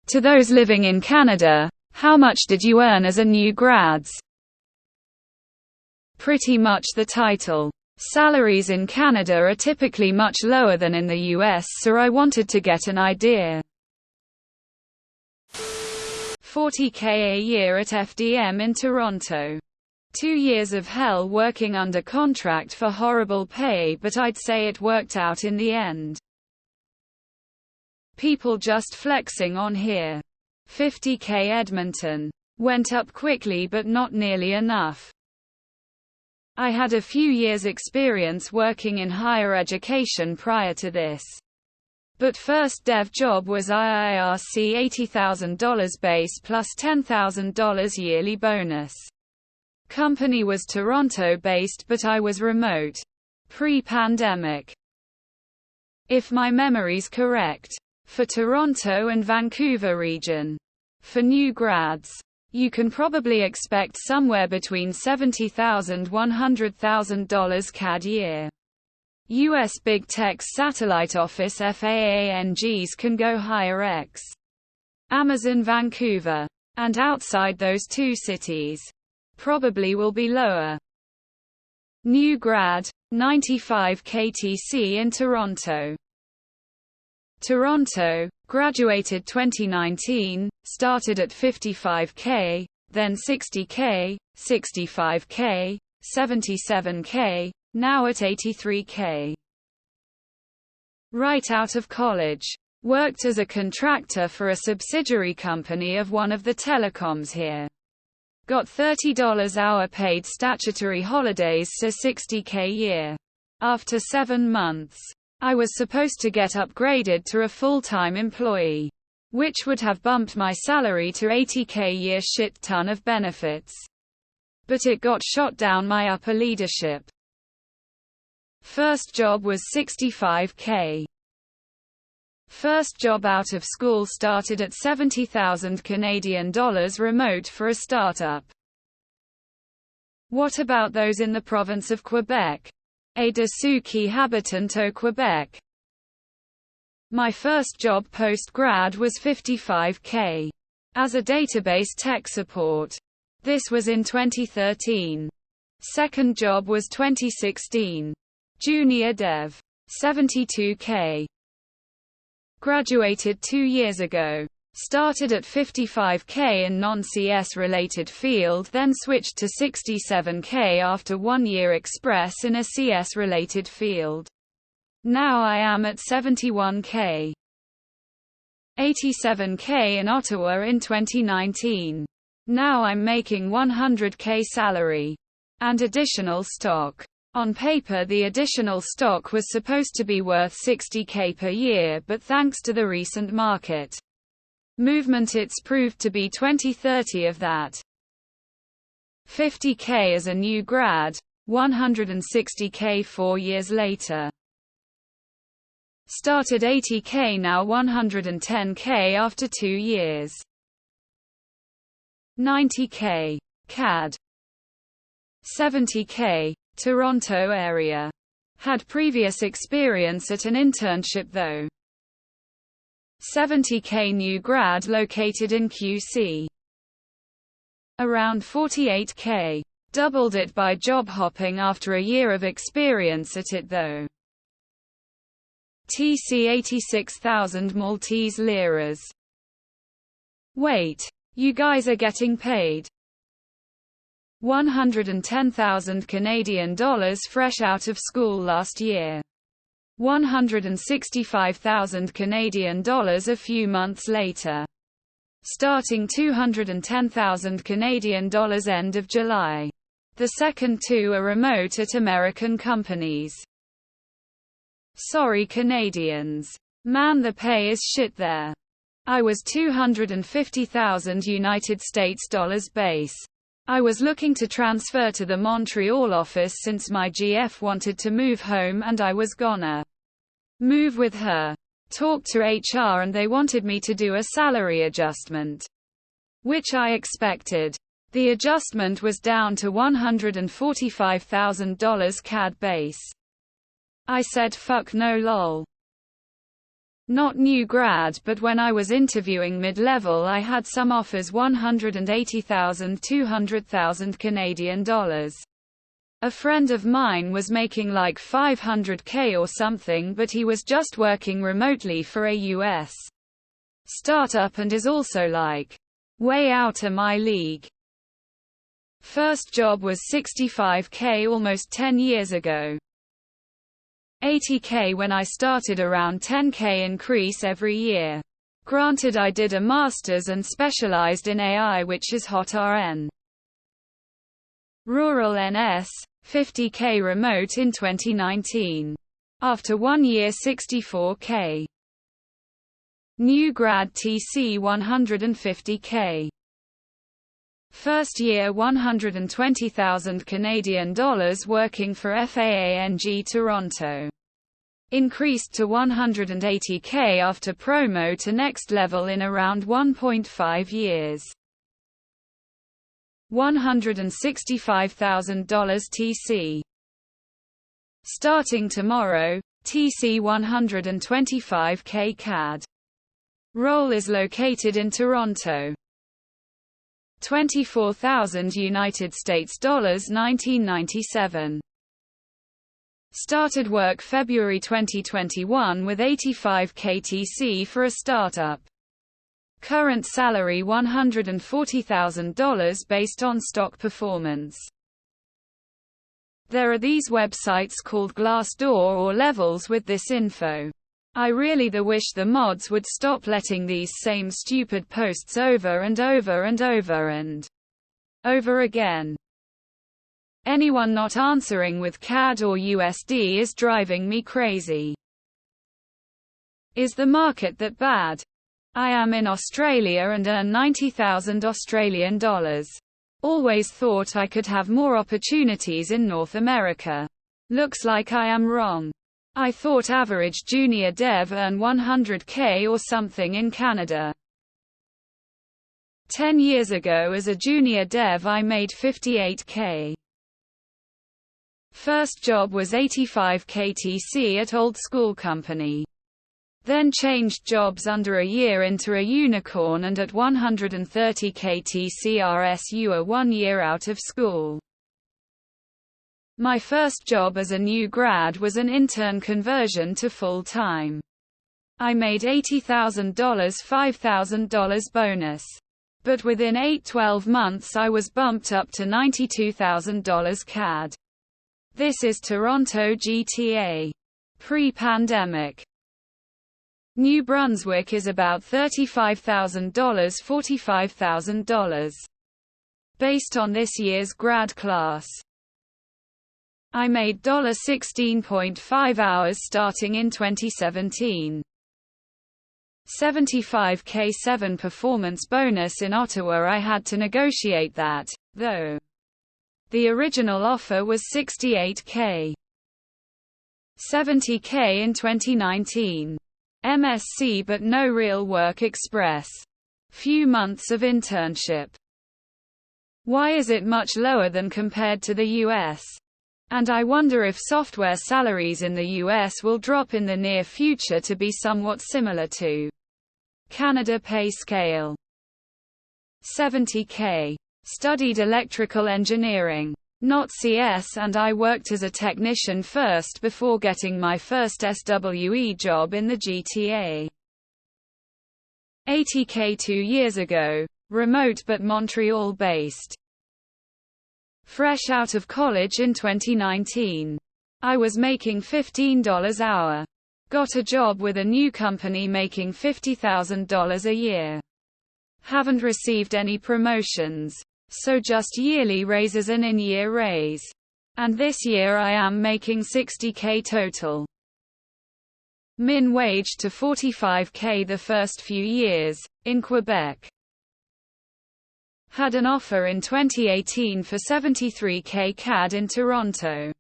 To those living in Canada, how much did you earn as a new grads? Pretty much the title. Salaries in Canada are typically much lower than in the US, so I wanted to get an idea. $40K a year at FDM in Toronto. 2 years of hell working under contract for horrible pay, but I'd say it worked out in the end. People just flexing on here. $50K Edmonton. Went up quickly but not nearly enough. I had a few years' experience working in higher education prior to this. But first dev job was IIRC $80,000 base plus $10,000 yearly bonus. Company was Toronto based but I was remote. Pre-pandemic. If my memory's correct. For Toronto and Vancouver region. For new grads. You can probably expect somewhere between $70,000 and $100,000 CAD year. US Big Tech's satellite office FAANGs can go higher x. Amazon Vancouver. And outside those two cities. Probably will be lower. New grad, 95 KTC in Toronto. Toronto, graduated 2019, started at 55K, then 60K, 65K, 77K, now at 83K. Right out of college. Worked as a contractor for a subsidiary company of one of the telecoms here. Got $30 hour paid statutory holidays, so $60K year. After 7 months. I was supposed to get upgraded to a full-time employee, which would have bumped my salary to $80K year, shit ton of benefits. But it got shot down my upper leadership. First job was $65K. First job out of school started at $70,000 Canadian dollars remote for a startup. What about those in the province of Quebec? Et de ceux qui habitent au Québec. My first job post-grad was $55K. As a database tech support. This was in 2013. Second job was 2016. Junior dev. $72K. Graduated 2 years ago. Started at $55K in non-CS related field, then switched to $67K after 1 year express in a CS related field. Now I am at $71K. $87K in Ottawa in 2019. Now I'm making $100K salary. And additional stock. On paper the additional stock was supposed to be worth $60K per year, but thanks to the recent market movement it's proved to be 20-30 of that. $50K as a new grad, $160K 4 years later. Started $80K, now $110K after 2 years. $90K. CAD. $70K. Toronto area. Had previous experience at an internship though. $70K new grad located in QC. Around $48K. Doubled it by job hopping after a year of experience at it though. TC 86,000 Maltese liras. Wait. You guys are getting paid $110,000 Canadian dollars fresh out of school last year. $165,000 Canadian dollars a few months later. Starting $210,000 Canadian dollars end of July. The second two are remote at American companies. Sorry Canadians. Man, the pay is shit there. I was $250,000 United States dollars base. I was looking to transfer to the Montreal office since my GF wanted to move home and I was gonna move with her. Talked to HR and they wanted me to do a salary adjustment. Which I expected. The adjustment was down to $145,000 CAD base. I said fuck no lol. Not new grad, but when I was interviewing mid-level I had some offers 180,000, 200,000 Canadian dollars. A friend of mine was making like 500K or something, but he was just working remotely for a US startup and is also like, way out of my league. First job was 65K almost 10 years ago. 80K when I started, around 10K increase every year. Granted, I did a master's and specialized in AI, which is hot RN. Rural NS, 50K remote in 2019. After 1 year 64K. New grad TC 150K. First year 120,000 Canadian dollars working for FAANG Toronto. Increased to 180K after promo to next level in around 1.5 years. $165,000 TC. Starting tomorrow, TC 125K CAD. Role is located in Toronto. 24,000 United States dollars 1997. Started work February 2021 with 85K TC for a startup. Current salary $140,000 based on stock performance. There are these websites called Glassdoor or Levels with this info. I really wish the mods would stop letting these same stupid posts over and over and over and over again. Anyone not answering with CAD or USD is driving me crazy. Is the market that bad? I am in Australia and earn 90,000 Australian dollars. Always thought I could have more opportunities in North America. Looks like I am wrong. I thought average junior dev earn 100K or something in Canada. 10 years ago as a junior dev I made 58K. First job was 85K TC at old school company. Then changed jobs under a year into a unicorn and at 130K TC RSU a 1 year out of school. My first job as a new grad was an intern conversion to full-time. I made $80,000, $5,000 bonus. But within 8-12 months I was bumped up to $92,000 CAD. This is Toronto GTA. Pre-pandemic. New Brunswick is about $35,000, $45,000. Based on this year's grad class. I made $16.5 hours starting in 2017. 75K 7 performance bonus in Ottawa. I had to negotiate that, though. The original offer was 68K. 70K in 2019. MSc but no real work express. Few months of internship. Why is it much lower than compared to the US? And I wonder if software salaries in the US will drop in the near future to be somewhat similar to Canada pay scale. 70K. Studied electrical engineering, not CS, and I worked as a technician first before getting my first SWE job in the GTA. 80K 2 years ago, remote but Montreal based. Fresh out of college in 2019. I was making $15 hour. Got a job with a new company making $50,000 a year. Haven't received any promotions. So just yearly raises and in-year raise. And this year I am making 60K total. Min wage to 45K the first few years, in Quebec. Had an offer in 2018 for 73K CAD in Toronto.